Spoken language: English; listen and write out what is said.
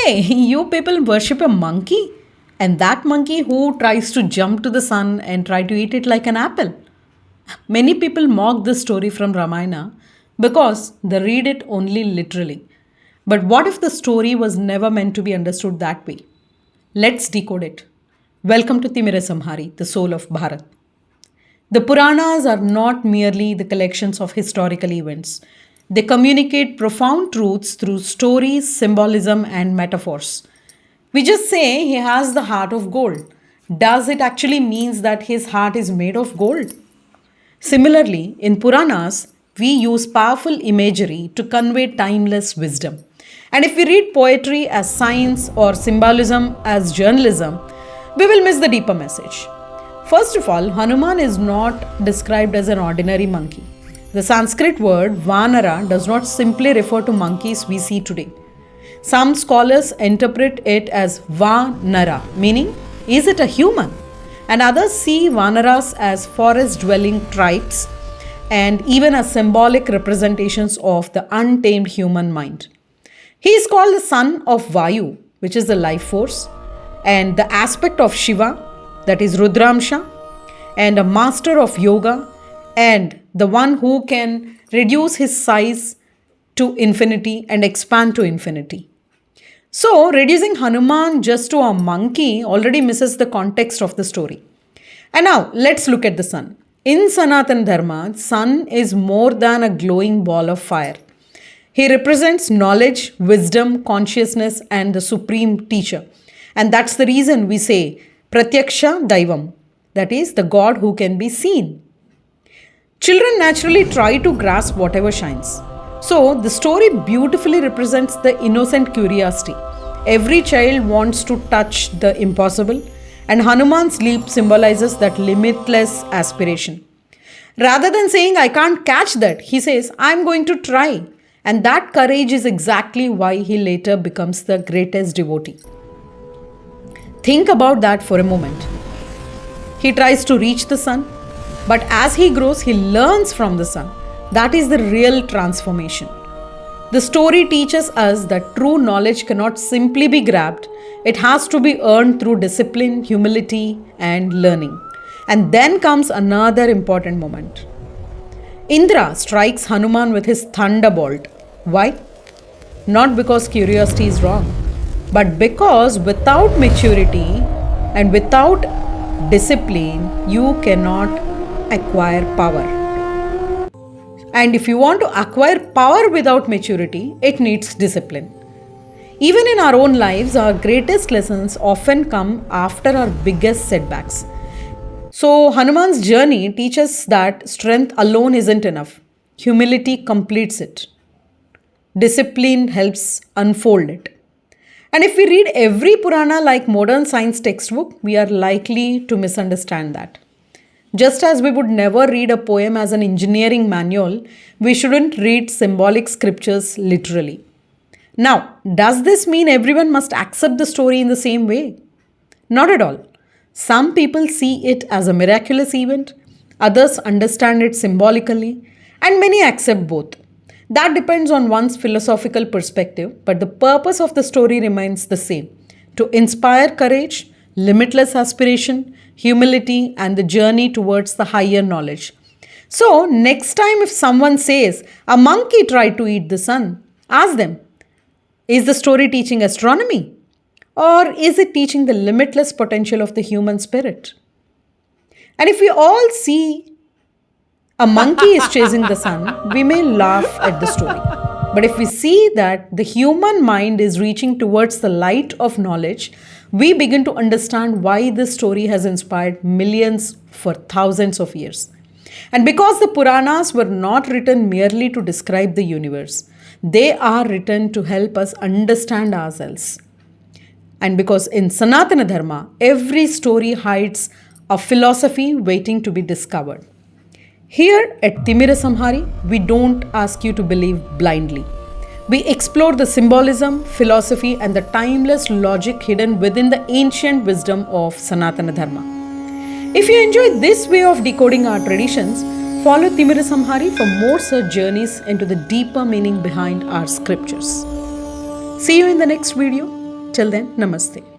Hey, you people worship a monkey? And that monkey who tries to jump to the sun and try to eat it like an apple? Many people mock this story from Ramayana because they read it only literally. But what if the story was never meant to be understood that way? Let's decode it. Welcome to Timira Samhari, the soul of Bharat. The Puranas are not merely the collections of historical events. They communicate profound truths through stories, symbolism, and metaphors. We just say he has the heart of gold. Does it actually means that his heart is made of gold? Similarly, in Puranas, we use powerful imagery to convey timeless wisdom. And if we read poetry as science or symbolism as journalism, we will miss the deeper message. First of all, Hanuman is not described as an ordinary monkey. The Sanskrit word Vanara does not simply refer to monkeys we see today. Some scholars interpret it as Vanara, meaning, is it a human? And others see Vanaras as forest dwelling tribes and even as symbolic representations of the untamed human mind. He is called the son of Vayu, which is the life force, and the aspect of Shiva, that is Rudramsha, and a master of yoga, and the one who can reduce his size to infinity and expand to infinity. So, reducing Hanuman just to a monkey already misses the context of the story. And now, let's look at the sun. In Sanatana Dharma, sun is more than a glowing ball of fire. He represents knowledge, wisdom, consciousness, and the supreme teacher. And that's the reason we say Pratyaksha Daivam, that is, the God who can be seen. Children naturally try to grasp whatever shines. So, the story beautifully represents the innocent curiosity. Every child wants to touch the impossible, and Hanuman's leap symbolizes that limitless aspiration. Rather than saying, I can't catch that, he says, I'm going to try. And that courage is exactly why he later becomes the greatest devotee. Think about that for a moment. He tries to reach the sun, but as he grows, he learns from the sun. That is the real transformation. The story teaches us that true knowledge cannot simply be grabbed. It has to be earned through discipline, humility, and learning. And then comes another important moment. Indra strikes Hanuman with his thunderbolt. Why? Not because curiosity is wrong, but because without maturity and without discipline, you cannot acquire power. And if you want to acquire power without maturity, it needs discipline. Even in our own lives, our greatest lessons often come after our biggest setbacks. So, Hanuman's journey teaches that strength alone isn't enough. Humility completes it. Discipline helps unfold it. And if we read every Purana like modern science textbook, we are likely to misunderstand that. Just as we would never read a poem as an engineering manual, we shouldn't read symbolic scriptures literally. Now, does this mean everyone must accept the story in the same way? Not at all. Some people see it as a miraculous event, others understand it symbolically, and many accept both. That depends on one's philosophical perspective, but the purpose of the story remains the same: to inspire courage, limitless aspiration, humility, and the journey towards the higher knowledge. So, next time if someone says, a monkey tried to eat the sun, ask them, is the story teaching astronomy? Or is it teaching the limitless potential of the human spirit? And if we all see a monkey is chasing the sun, we may laugh at the story. But if we see that the human mind is reaching towards the light of knowledge, we begin to understand why this story has inspired millions for thousands of years. And because the Puranas were not written merely to describe the universe, they are written to help us understand ourselves. And because in Sanatana Dharma, every story hides a philosophy waiting to be discovered. Here at Timira Samhari, we don't ask you to believe blindly. We explore the symbolism, philosophy, and the timeless logic hidden within the ancient wisdom of Sanatana Dharma. If you enjoyed this way of decoding our traditions, follow Timira Samhari for more such journeys into the deeper meaning behind our scriptures. See you in the next video. Till then, namaste.